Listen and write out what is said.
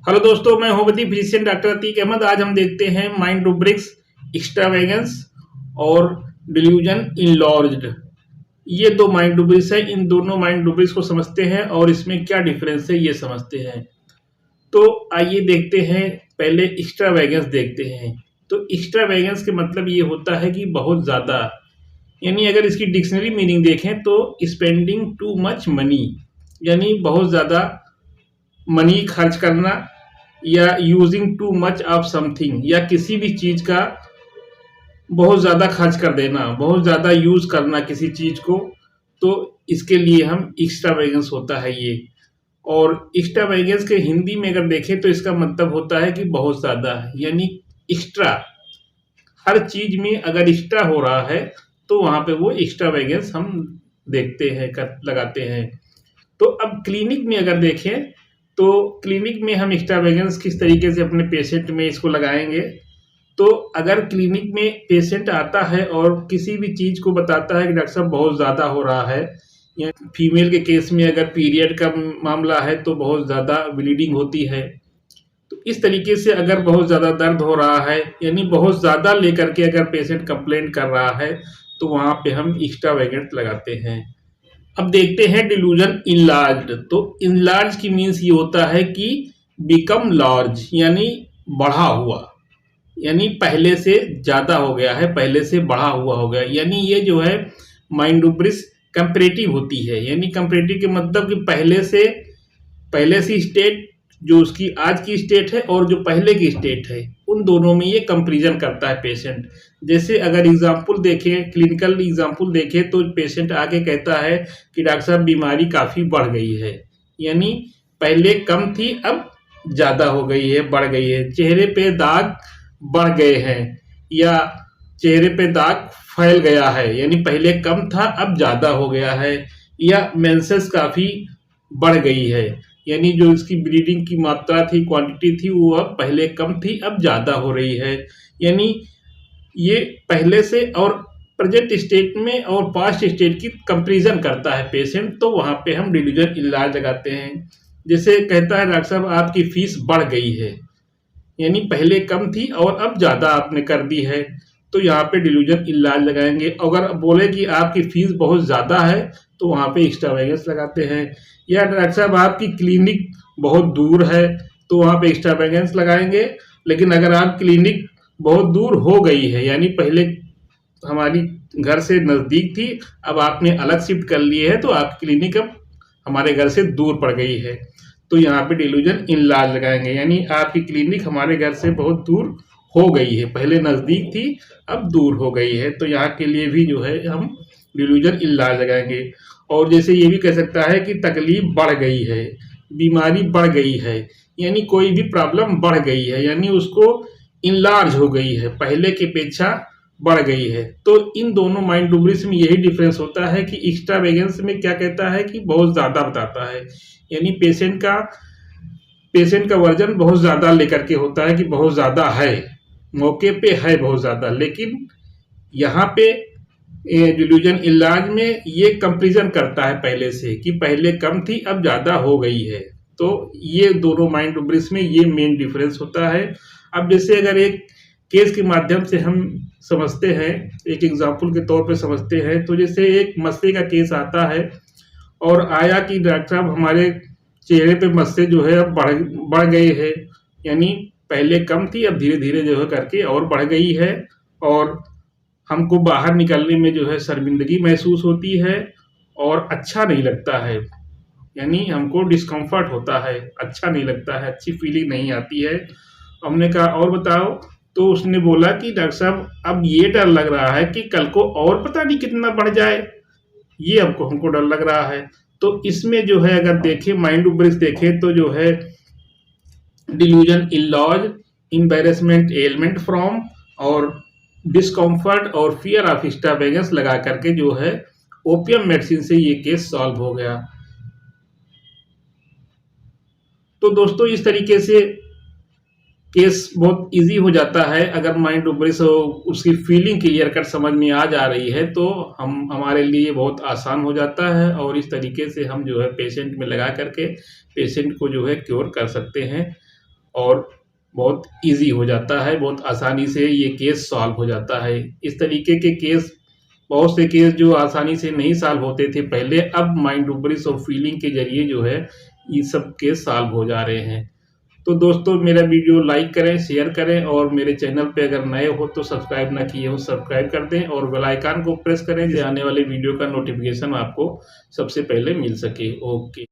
Hello दोस्तों, मैं homeopathy physician doctor Atiq Ahmed. आज हम देखते हैं माइंड रूब्रिक्स, एक्स्ट्रावेगेंस और डिल्यूजन इनलॉर्ज्ड। ये दो माइंड रूब्रिक्स है। इन दोनों माइंड रूब्रिक्स को समझते हैं और इसमें क्या डिफरेंस है ये समझते हैं। तो आइए देखते हैं। पहले एक्स्ट्रावेगेंस देखते हैं। तो एक्स्ट्रावेगेंस के मतलब ये होता है कि बहुत ज़्यादा, यानी अगर इसकी डिक्शनरी मीनिंग देखें तो स्पेंडिंग टू मच मनी, यानी बहुत ज़्यादा मनी खर्च करना, या using too much of something, या किसी भी चीज का बहुत ज्यादा खर्च कर देना, बहुत ज्यादा यूज करना किसी चीज को। तो इसके लिए हम एक्स्ट्रावेगेंस होता है ये। और एक्स्ट्रावेगेंस के हिंदी में अगर देखें तो इसका मतलब होता है कि बहुत ज्यादा, यानी एक्स्ट्रा। हर चीज में अगर एक्स्ट्रा हो रहा है तो वहां पे वो एक्स्ट्रावेगेंस हम देखते हैं, लगाते हैं। तो अब क्लिनिक में अगर देखें तो क्लिनिक में हम एक्स्ट्रावेगेंस किस तरीके से अपने पेशेंट में इसको लगाएंगे। तो अगर क्लिनिक में पेशेंट आता है और किसी भी चीज़ को बताता है कि डॉक्टर साहब बहुत ज़्यादा हो रहा है, या फीमेल के केस में अगर पीरियड का मामला है तो बहुत ज़्यादा ब्लीडिंग होती है, तो इस तरीके से अगर बहुत ज़्यादा दर्द हो रहा है, यानी बहुत ज़्यादा लेकर के अगर पेशेंट कंप्लेंट कर रहा है, तो वहाँ पे हम एक्स्ट्रावेगेंट लगाते हैं। अब देखते हैं डिल्यूजन इनलार्ज्ड। तो इनलार्ज की मीन्स ये होता है कि बिकम लार्ज, यानी बढ़ा हुआ, यानी पहले से ज्यादा हो गया है, पहले से बढ़ा हुआ हो गया। यानी ये जो है माइंड रूब्रिक्स कंपैरेटिव होती है। यानी कंपैरेटिव के मतलब कि पहले से स्टेट, जो उसकी आज की स्टेट है और जो पहले की स्टेट है, उन दोनों में ये कंपैरिजन करता है पेशेंट। जैसे अगर एग्जांपल देखें, क्लिनिकल एग्जांपल देखें, तो पेशेंट आके कहता है कि डॉक्टर साहब बीमारी काफ़ी बढ़ गई है, यानी पहले कम थी अब ज़्यादा हो गई है, बढ़ गई है। चेहरे पे दाग बढ़ गए हैं, या चेहरे पे दाग फैल गया है, यानी पहले कम था अब ज़्यादा हो गया है। या मेंसेस काफ़ी बढ़ गई है, यानी जो इसकी ब्लीडिंग की मात्रा थी, क्वांटिटी थी, वो अब पहले कम थी अब ज़्यादा हो रही है। यानी ये पहले से और प्रेजेंट स्टेट में और पास्ट स्टेट की कंपैरिजन करता है पेशेंट। तो वहाँ पे हम डिल्यूजन इलाज लगाते हैं। जैसे कहता है डॉक्टर साहब आपकी फीस बढ़ गई है, यानी पहले कम थी और अब ज़्यादा आपने कर दी है, तो यहाँ पे डिल्यूजन इलाज लगाएंगे। अगर बोले कि आपकी फीस बहुत ज़्यादा है तो वहाँ पे एक्स्ट्रावेगेंस लगाते हैं। या डॉक्टर साहब आपकी क्लिनिक बहुत दूर है, तो वहाँ पे एक्स्ट्रावेगेंस लगाएंगे। लेकिन अगर आप क्लिनिक बहुत दूर हो गई है, यानी पहले हमारी घर से नज़दीक थी, अब आपने अलग शिफ्ट कर ली है, तो आपकी क्लिनिक अब हमारे घर से दूर पड़ गई है, तो यहाँ पे डिल्यूजन इनलार्ज लगाएंगे। यानी आपकी क्लिनिक हमारे घर से बहुत दूर हो गई है, पहले नज़दीक थी अब दूर हो गई है, तो यहाँ के लिए भी जो है हम डिल्यूजन इनलार्ज लगाएंगे। और जैसे ये भी कह सकता है कि तकलीफ बढ़ गई है, बीमारी बढ़ गई है, यानी कोई भी प्रॉब्लम बढ़ गई है, यानी उसको इनलार्ज हो गई है, पहले की अपेक्षा बढ़ गई है। तो इन दोनों माइंड रूब्रिक्स में यही डिफरेंस होता है कि एक्स्ट्रावेगेंस में क्या कहता है कि बहुत ज़्यादा बताता है, यानी पेशेंट का वर्जन बहुत ज़्यादा लेकर के होता है कि बहुत ज़्यादा है, मौके पे है बहुत ज़्यादा। लेकिन यहाँ पे डिल्यूजन इलाज में ये कंपैरिजन करता है पहले से कि पहले कम थी अब ज़्यादा हो गई है। तो ये दोनों माइंड रूब्रिक्स में ये मेन डिफरेंस होता है। अब जैसे अगर एक केस के माध्यम से हम समझते हैं, एक एग्जाम्पल के तौर पे समझते हैं, तो जैसे एक मस्से का केस आता है और आया कि डॉक्टर साहब हमारे चेहरे पे मस्से जो है अब बढ़ गए हैं, यानी पहले कम थी अब धीरे धीरे जो है करके और बढ़ गई है, और हमको बाहर निकलने में जो है शर्मिंदगी महसूस होती है और अच्छा नहीं लगता है, यानी हमको डिस्कम्फर्ट होता है, अच्छा नहीं लगता है, अच्छी फीलिंग नहीं आती है। हमने कहा और बताओ, तो उसने बोला कि डॉक्टर साहब अब ये डर लग रहा है कि कल को और पता नहीं कितना बढ़ जाए, ये हमको डर लग रहा है। तो इसमें जो है अगर देखें माइंड रूब्रिक्स देखें तो जो है डिल्यूजन इलॉज, एम्बैरेसमेंट एलिमेंट फ्रॉम, और डिस्कम्फर्ट और फियर ऑफ एक्स्ट्रावेगेंस लगा करके जो है ओपियम मेडिसिन से ये केस सॉल्व हो गया। तो दोस्तों इस तरीके से केस बहुत इजी हो जाता है। अगर माइंड रूब्रिक्स उसकी फीलिंग क्लियर कट समझ में आ जा रही है तो हम हमारे लिए बहुत आसान हो जाता है, और इस तरीके से हम जो है पेशेंट में लगा करके पेशेंट को जो है क्योर कर सकते हैं। और बहुत ईज़ी हो जाता है, बहुत आसानी से ये केस सॉल्व हो जाता है। इस तरीके के केस, बहुत से केस जो आसानी से नहीं सॉल्व होते थे पहले, अब माइंड रूब्रिक्स और फीलिंग के ज़रिए जो है ये सब केस सॉल्व हो जा रहे हैं। तो दोस्तों मेरा वीडियो लाइक करें, शेयर करें और मेरे चैनल पे अगर नए हो तो सब्सक्राइब ना किए हो सब्सक्राइब कर दें और बेल आइकन को प्रेस करें जिससे आने वाले वीडियो का नोटिफिकेशन आपको सबसे पहले मिल सके। ओके।